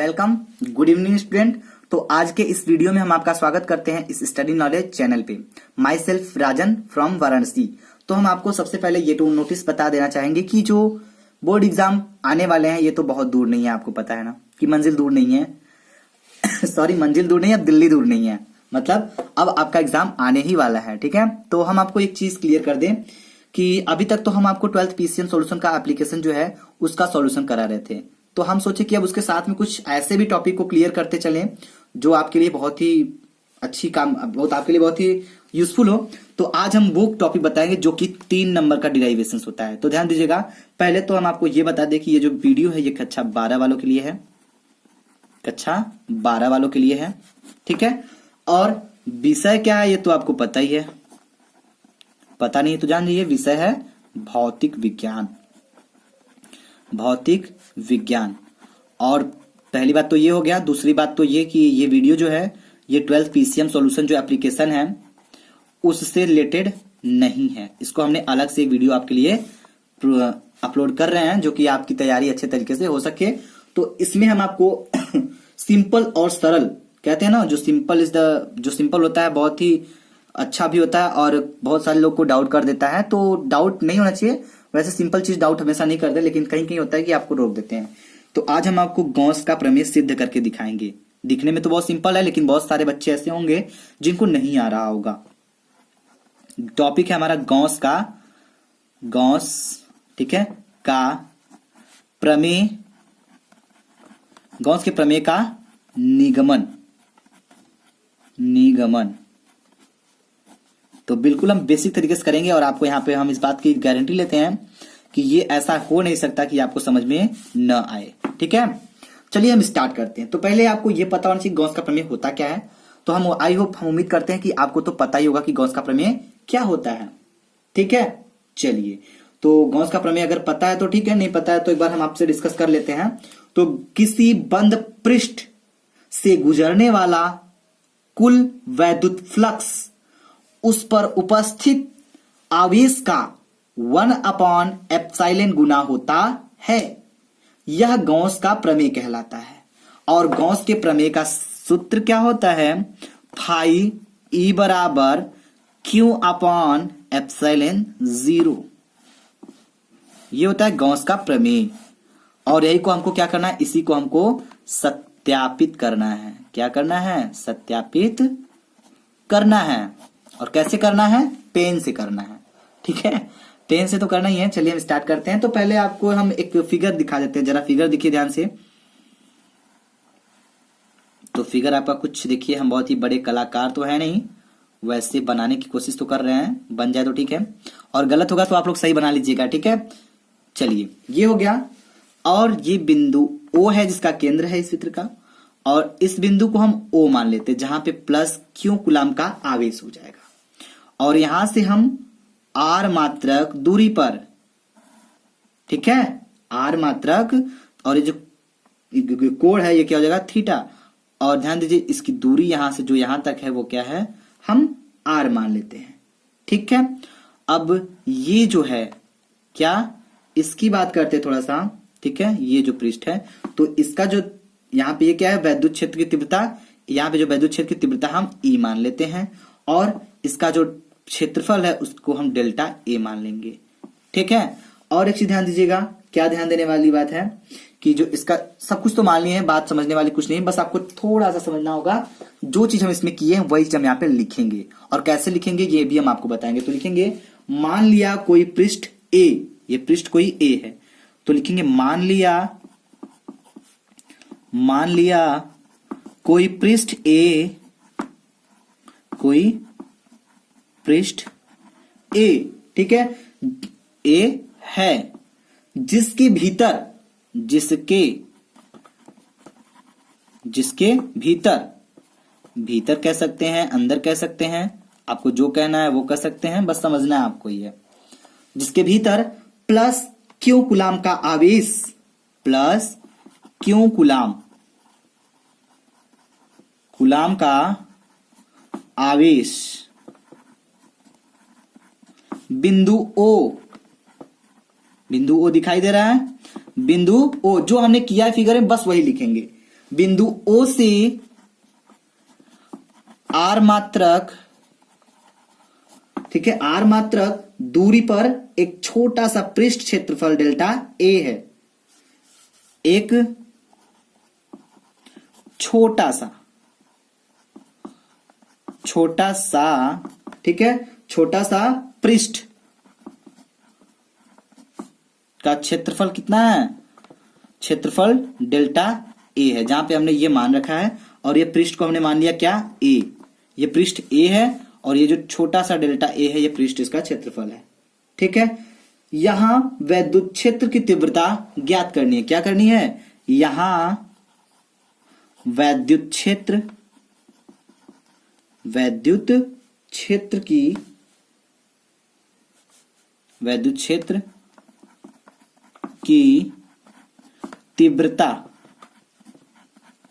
Welcome, good evening student. तो आज के इस वीडियो में हम आपका स्वागत करते हैं इस स्टडी नॉलेज चैनल पे। My self Rajan from Varanasi. तो हम आपको सबसे पहले ये तो नोटिस बता देना चाहेंगे कि जो बोर्ड एग्जाम आने वाले हैं ये तो बहुत दूर नहीं है, आपको पता है ना कि मंजिल दूर नहीं है सॉरी, मंजिल दूर नहीं है, अब दिल्ली दूर नहीं है, मतलब अब आपका एग्जाम आने ही वाला है। ठीक है, तो हम आपको एक चीज क्लियर कर दें कि अभी तक तो हम आपको 12th पीसीएम सॉल्यूशन का एप्लीकेशन जो है उसका सॉल्यूशन करा रहे थे। तो हम सोचे कि अब उसके साथ में कुछ ऐसे भी टॉपिक को क्लियर करते चलें जो आपके लिए बहुत ही अच्छी काम, बहुत आपके लिए बहुत ही यूजफुल हो। तो आज हम वो टॉपिक बताएंगे जो कि 3 नंबर का डिराइवेशन होता है। तो ध्यान दीजिएगा, पहले तो हम आपको ये बता दें कि ये जो वीडियो है ये कक्षा 12 वालों के लिए है, कक्षा 12 वालों के लिए है। ठीक है, और विषय क्या है ये तो आपको पता ही है, पता नहीं तो जान लीजिए, विषय है भौतिक विज्ञान। भौतिक विज्ञान। और पहली बात तो ये हो गया। दूसरी बात तो ये कि ये वीडियो जो है ये 12th पीसीएम सॉल्यूशन जो एप्लीकेशन है उससे रिलेटेड नहीं है, इसको हमने अलग से एक वीडियो आपके लिए अपलोड कर रहे हैं जो कि आपकी तैयारी अच्छे तरीके से हो सके। तो इसमें हम आपको सिंपल और सरल कहते हैं ना, जो सिंपल होता है बहुत ही अच्छा भी होता है और बहुत सारे लोग को डाउट कर देता है। तो डाउट नहीं होना चाहिए, वैसे सिंपल चीज डाउट हमेशा नहीं करते, लेकिन कहीं कहीं होता है कि आपको रोक देते हैं। तो आज हम आपको गॉस का प्रमेय सिद्ध करके दिखाएंगे। दिखने में तो बहुत सिंपल है, लेकिन बहुत सारे बच्चे ऐसे होंगे जिनको नहीं आ रहा होगा। टॉपिक है हमारा गॉस, ठीक है, का प्रमेय, गॉस के प्रमेय का निगमन। तो बिल्कुल हम बेसिक तरीके से करेंगे और आपको यहाँ पे हम इस बात की गारंटी लेते हैं कि ये ऐसा हो नहीं सकता कि आपको समझ में न आए। ठीक है, चलिए हम स्टार्ट करते हैं। तो पहले आपको ये पता होना चाहिए गॉस का प्रमेय होता क्या है। तो हम उम्मीद करते हैं कि आपको तो पता ही होगा कि गॉस का प्रमेय क्या होता है। ठीक है, चलिए, तो गॉस का प्रमेय अगर पता है तो ठीक है, नहीं पता है तो एक बार हम आपसे डिस्कस कर लेते हैं। तो किसी बंद पृष्ठ से गुजरने वाला कुल वैद्युत फ्लक्स उस पर उपस्थित आवेश का 1/एप्सिलॉन गुना होता है, यह गॉस का प्रमेय कहलाता है। और गॉस के प्रमेय का सूत्र क्या होता है? फाई ई बराबर Q/ε0। ये होता है गॉस का प्रमेय। और यही को हमको क्या करना है? इसी को हमको सत्यापित करना है। क्या करना है? सत्यापित करना है। और कैसे करना है? पेन से करना है। ठीक है, पेन से तो करना ही है। चलिए हम स्टार्ट करते हैं। तो पहले आपको हम एक फिगर दिखा देते हैं, जरा फिगर देखिए ध्यान से। तो फिगर आपका कुछ देखिए, हम बहुत ही बड़े कलाकार तो है नहीं, वैसे बनाने की कोशिश तो कर रहे हैं, बन जाए तो ठीक है, और गलत होगा तो आप लोग सही बना लीजिएगा। ठीक है, चलिए ये हो गया। और ये बिंदु O है जिसका केंद्र है इस चित्र का, और इस बिंदु को हम O मान लेते हैं जहां पे प्लस Q कूलाम का आवेश हो जाएगा। और यहां से हम R मात्रक दूरी पर, ठीक है, R मात्रक, और ये जो कोण है ये क्या हो जाएगा? थीटा। और ध्यान दीजिए इसकी दूरी यहां से जो यहां तक है वो क्या है? हम R मान लेते हैं। ठीक है, अब ये जो है क्या, इसकी बात करते हैं थोड़ा सा। ठीक है, ये जो पृष्ठ है तो इसका जो यहाँ पे ये क्या है? वैद्युत क्षेत्र की तीव्रता। यहाँ पे जो वैद्युत क्षेत्र की तीव्रता हम E मान लेते हैं, और इसका जो क्षेत्रफल है उसको हम डेल्टा A मान लेंगे। ठीक है, और एक चीज ध्यान दीजिएगा, क्या ध्यान देने वाली बात है कि जो इसका सब कुछ तो मान लिए है, बात समझने वाली कुछ नहीं, बस आपको थोड़ा सा समझना होगा। जो चीज हम इसमें किए हैं वही चीज हम यहाँ पे लिखेंगे, और कैसे लिखेंगे ये भी हम आपको बताएंगे। तो लिखेंगे, मान लिया कोई पृष्ठ A, ये पृष्ठ कोई A है, तो लिखेंगे मान लिया कोई पृष्ठ A, ठीक है, A है जिसके भीतर कह सकते हैं, अंदर कह सकते हैं, आपको जो कहना है वो कह सकते हैं, बस समझना है आपको ये, जिसके भीतर प्लस Q कूलाम का आवेश, प्लस Q कूलाम का आवेश बिंदु O दिखाई दे रहा है। बिंदु O जो हमने किया है फिगर में, बस वही लिखेंगे। बिंदु O से R मात्रक, ठीक है, R मात्रक दूरी पर एक छोटा सा पृष्ठ क्षेत्रफल डेल्टा A है। एक छोटा सा, ठीक है, छोटा सा पृष्ठ का क्षेत्रफल कितना है? क्षेत्रफल डेल्टा ए है, जहां पे हमने ये मान रखा है और ये पृष्ठ को हमने मान लिया क्या? ए। ये पृष्ठ ए है और ये जो छोटा सा डेल्टा ए है ये पृष्ठ इसका क्षेत्रफल है। ठीक है, यहां वैद्युत क्षेत्र की तीव्रता ज्ञात करनी है। क्या करनी है? यहां वैद्युत क्षेत्र की तीव्रता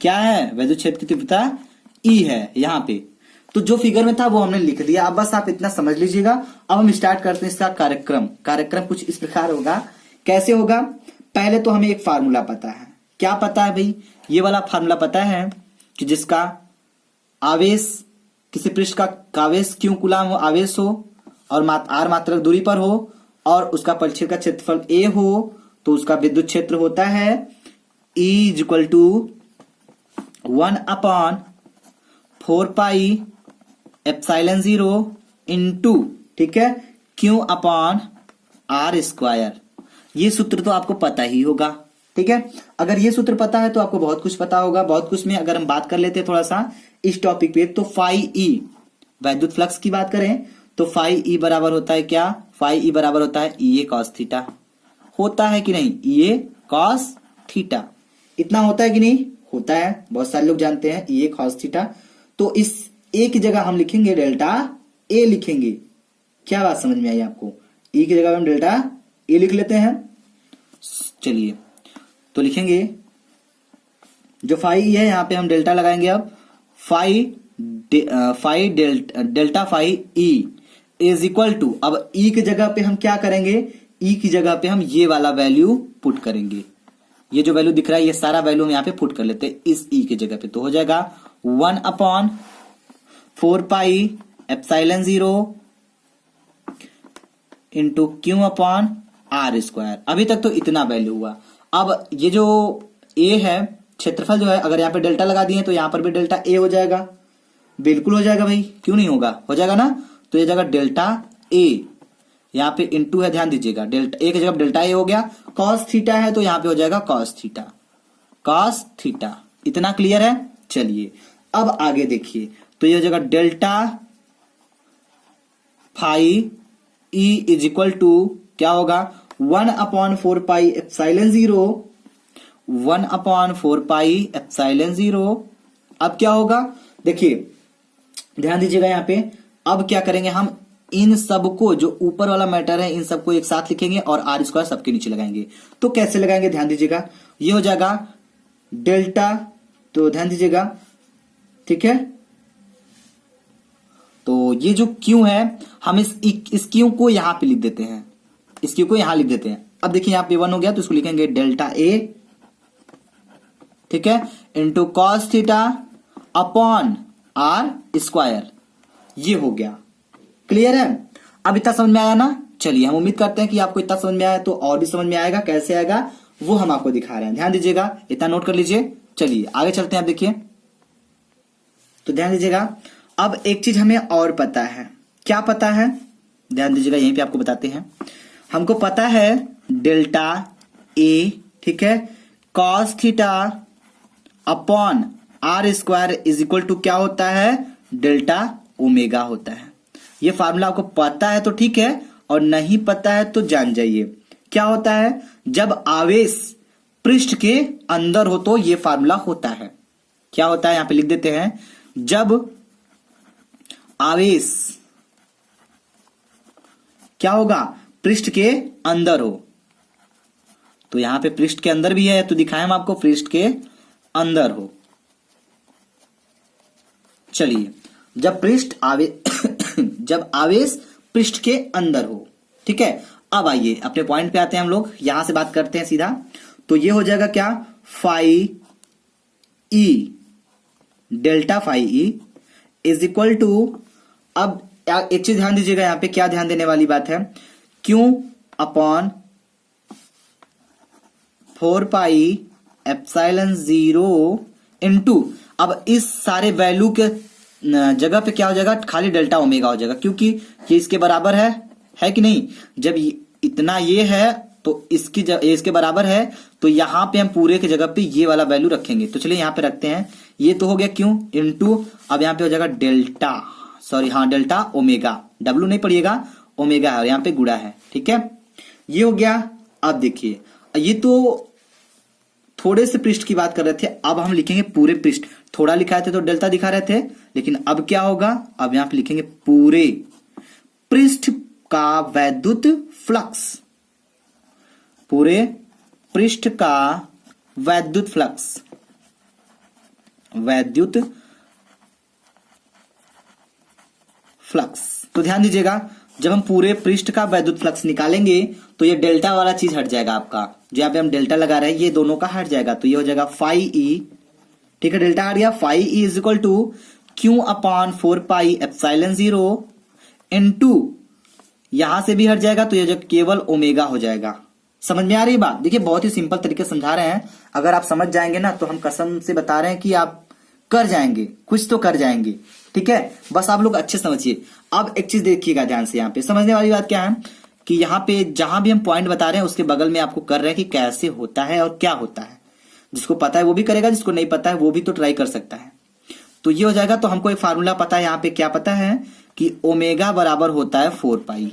क्या है? वैद्युत क्षेत्र की तीव्रता ई है यहां पे। तो जो फिगर में था वो हमने लिख दिया। अब बस आप इतना समझ लीजिएगा। अब हम स्टार्ट करते हैं इसका कार्यक्रम कुछ इस प्रकार होगा। कैसे होगा? पहले तो हमें एक फार्मूला पता है। क्या पता है भाई? ये वाला फार्मूला पता है कि जिसका आवेश, किसी पृष्ठ का आवेश क्यू कूलाम हो, आवेश हो और आर मात्रक दूरी पर हो और उसका परिक्षेत्र का क्षेत्रफल ए हो, तो उसका विद्युत क्षेत्र होता है E इक्वल टू 1/4πε0 इंटू, ठीक है, Q/r²। ये सूत्र तो आपको पता ही होगा। ठीक है, अगर ये सूत्र पता है तो आपको बहुत कुछ पता होगा। बहुत कुछ में अगर हम बात कर लेते हैं थोड़ा सा इस टॉपिक पे, तो फाई ई, वैद्युत फ्लक्स की बात करें तो फाई ई बराबर होता है क्या? फाई ई बराबर होता है ई ए कॉस थीटा। होता है कि नहीं? ई ए कॉस थीटा। इतना होता है कि नहीं? होता है, बहुत सारे लोग जानते हैं ई ए कॉस थीटा। तो इस ए की जगह हम लिखेंगे डेल्टा ए लिखेंगे। क्या बात समझ में आई आपको? ई की जगह हम डेल्टा ए लिख लेते हैं। चलिए तो लिखेंगे जो फाई ई है यहां पे हम डेल्टा लगाएंगे। अब delta phi E is equal to, अब ई की जगह पे हम क्या करेंगे? ई की जगह पे हम ये वाला वैल्यू पुट करेंगे। ये जो वैल्यू दिख रहा है ये सारा वैल्यू हम यहां पे पुट कर लेते हैं इस ई की जगह पे। तो हो जाएगा 1/4πε0 इंटू Q/r²। अभी तक तो इतना वैल्यू हुआ। अब ये जो ए है क्षेत्रफल जो है, अगर यहाँ पे डेल्टा लगा दिए तो यहां पर भी डेल्टा ए हो जाएगा। बिल्कुल हो जाएगा भाई, क्यों नहीं होगा? हो जाएगा ना। तो ये जाएगा डेल्टा ए, यहाँ पे इंटू है, ध्यान दीजिएगा, डेल्टा ए की जगह डेल्टा ए हो गया। कॉस थीटा है तो यहाँ पे हो जाएगा कॉस थीटा। इतना क्लियर है? चलिए अब आगे देखिए, तो ये हो जाएगा delta phi E is equal to क्या होगा? 1/4πε0। अब क्या होगा? देखिए ध्यान दीजिएगा यहाँ पे। अब क्या करेंगे हम? इन सबको, जो ऊपर वाला मैटर है, इन सबको एक साथ लिखेंगे और r² सबके नीचे लगाएंगे। तो कैसे लगाएंगे? ध्यान दीजिएगा, ये हो जाएगा डेल्टा, तो ध्यान दीजिएगा, ठीक है। तो ये जो Q है हम इस Q को यहां पे लिख देते हैं, इस Q को यहां लिख देते हैं। अब देखिए यहाँ पे 1 हो गया तो इसको लिखेंगे डेल्टा ए, ठीक है, into cos theta upon r²। ये हो गया। क्लियर है? अब इतना समझ में आया ना? चलिए हम उम्मीद करते हैं कि आपको इतना समझ में आया, तो और भी समझ में आएगा। कैसे आएगा वो हम आपको दिखा रहे हैं। ध्यान दीजिएगा, इतना नोट कर लीजिए। चलिए आगे चलते हैं। आप देखिए तो ध्यान दीजिएगा, अब एक चीज हमें और पता है। क्या पता है? ध्यान दीजिएगा, यहीं पे आपको बताते हैं। हमको पता है डेल्टा ए, ठीक है, cos theta upon r² is equal to क्या होता है? डेल्टा ओमेगा होता है। ये फार्मूला आपको पता है तो ठीक है, और नहीं पता है तो जान जाइए। क्या होता है? जब आवेश पृष्ठ के अंदर हो तो ये फार्मूला होता है। क्या होता है? यहां पे लिख देते हैं, जब आवेश क्या होगा? पृष्ठ के अंदर हो। तो यहां पे पृष्ठ के अंदर भी है तो दिखाएं हम आपको, पृष्ठ के अंदर हो। चलिए, जब आवेश पृष्ठ के अंदर हो, ठीक है। अब आइए अपने पॉइंट पे आते हैं हम लोग, यहां से बात करते हैं सीधा। तो ये हो जाएगा क्या? Phi E delta phi E is equal to, अब एक चीज ध्यान दीजिएगा, यहां पे क्या ध्यान देने वाली बात है, Q upon 4 pi epsilon 0 into, अब इस सारे वैल्यू के जगह पे क्या हो जाएगा, खाली डेल्टा ओमेगा हो जाएगा, क्योंकि ये इसके बराबर है कि नहीं। जब इतना ये है तो इसके बराबर है, तो यहां पे हम पूरे की जगह पे ये वाला वैल्यू रखेंगे। तो चलिए यहां पे रखते हैं, ये तो हो गया क्यों इनटू, अब यहां पे हो जाएगा डेल्टा, सॉरी हाँ डेल्टा ओमेगा, डब्ल्यू नहीं पढ़िएगा, ओमेगा है और यहां पे गुणा है, ठीक है। ये हो गया। अब देखिए ये तो थोड़े से पृष्ठ की बात कर रहे थे, अब हम लिखेंगे पूरे पृष्ठ। थोड़ा लिखाए थे तो डेल्टा दिखा रहे थे, लेकिन अब क्या होगा, अब यहां पे लिखेंगे पूरे पृष्ठ का वैद्युत फ्लक्स, पूरे पृष्ठ का वैद्युत फ्लक्स, वैद्युत फ्लक्स। तो ध्यान दीजिएगा, जब हम पूरे पृष्ठ का वैद्युत फ्लक्स निकालेंगे तो ये डेल्टा वाला चीज हट जाएगा आपका, जो यहाँ पे हम डेल्टा लगा रहे हैं ये दोनों का हट जाएगा, तो ये हो जाएगा फाई ई, ठीक है, डेल्टा हट गया, phi E is equal to Q upon 4 pi epsilon 0 into, यहां से भी हट जाएगा तो ये जो केवल ओमेगा हो जाएगा। समझ में आ रही बात? देखिए बहुत ही सिंपल तरीके से समझा रहे हैं, अगर आप समझ जाएंगे ना तो हम कसम से बता रहे हैं कि आप कर जाएंगे, कुछ तो कर जाएंगे, ठीक है। बस आप लोग अच्छे समझिए। अब एक चीज देखिएगा ध्यान से, यहाँ पे समझने वाली बात क्या है कि यहाँ पे जहां भी हम पॉइंट बता रहे हैं उसके बगल में आपको कर रहे हैं कि कैसे होता है और क्या होता है। जिसको पता है वो भी करेगा, जिसको नहीं पता है वो भी तो ट्राई कर सकता है। तो ये हो जाएगा। तो हमको एक फार्मूला पता है, यहाँ पे क्या पता है कि ओमेगा बराबर होता है 4 पाई।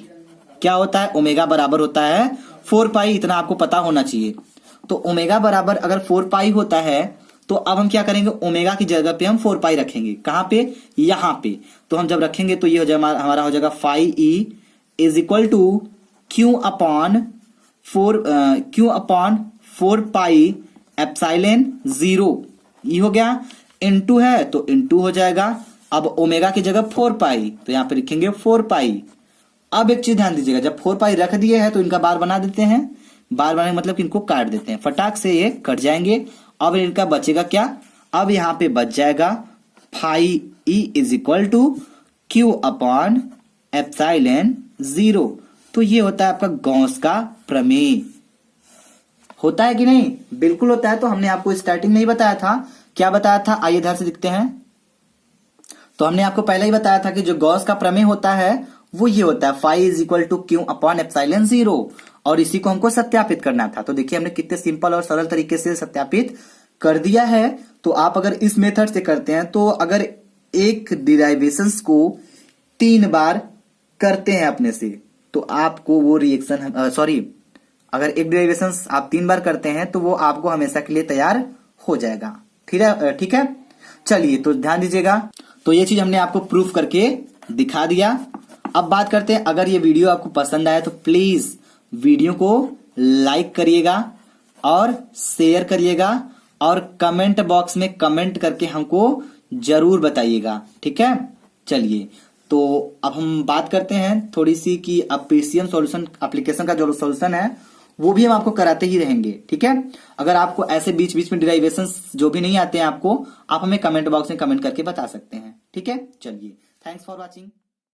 क्या होता है? ओमेगा बराबर होता है 4 पाई, इतना आपको पता होना चाहिए। तो ओमेगा बराबर अगर 4 पाई होता है तो अब हम क्या करेंगे, ओमेगा की जगह पे हम 4 पाई रखेंगे। कहां पे? यहां पे। तो हम जब रखेंगे तो ये हो जाएगा, हमारा हो जाएगा phi E is equal to Q upon 4 pi epsilon 0, ये हो गया। इनटू है तो इनटू हो जाएगा। अब ओमेगा की जगह 4 पाई, तो यहां पे लिखेंगे 4 पाई। अब एक चीज ध्यान दीजिएगा, जब 4 पाई रख दिए हैं तो इनका बार बना देते हैं। बार बनाने मतलब कि इनको काट देते हैं, फटाक से ये कट जाएंगे। अब इनका बचेगा क्या? अब यहां पे बच जाएगा phi E is equal to Q upon epsilon 0। तो ये होता है आपका गॉस का प्रमेय। होता है कि नहीं? बिल्कुल होता है। तो हमने आपको स्टार्टिंग में ही बताया था। क्या बताया था? आइए ध्यान से दिखते हैं। तो हमने आपको पहले ही बताया था कि जो गॉस का प्रमेय होता है वो ये होता है, phi is equal to Q upon epsilon 0, और इसी को हमको सत्यापित करना था। तो देखिए हमने कितने सिंपल और सरल तरीके से सत्यापित कर दिया है। तो आप अगर इस मेथड से करते हैं तो अगर एक डिराइवेशंस को 3 बार करते हैं अपने से तो आपको वो रिएक्शन अगर एक डिराइवेशंस आप 3 बार करते हैं तो वो आपको हमेशा के लिए तैयार हो जाएगा। ठीक है। चलिए तो ध्यान दीजिएगा। तो ये चीज हमने आपको प्रूफ करके दिखा दिया। अब बात करते हैं, अगर ये वीडियो आपको पसंद आया तो प्लीज वीडियो को लाइक करिएगा और शेयर करिएगा और कमेंट बॉक्स में कमेंट करके हमको जरूर बताइएगा। ठीक है। चलिए तो अब हम बात करते हैं थोड़ी सी कि अप्रिसियन सॉल्यूशन एप्लीकेशन का जो सॉल्यूशन है वो भी हम आपको कराते ही रहेंगे। ठीक है। अगर आपको ऐसे बीच बीच में डिराइवेशंस जो भी नहीं आते हैं आपको, आप हमें कमेंट बॉक्स में कमेंट करके बता सकते हैं। ठीक है। चलिए, थैंक्स फॉर वॉचिंग।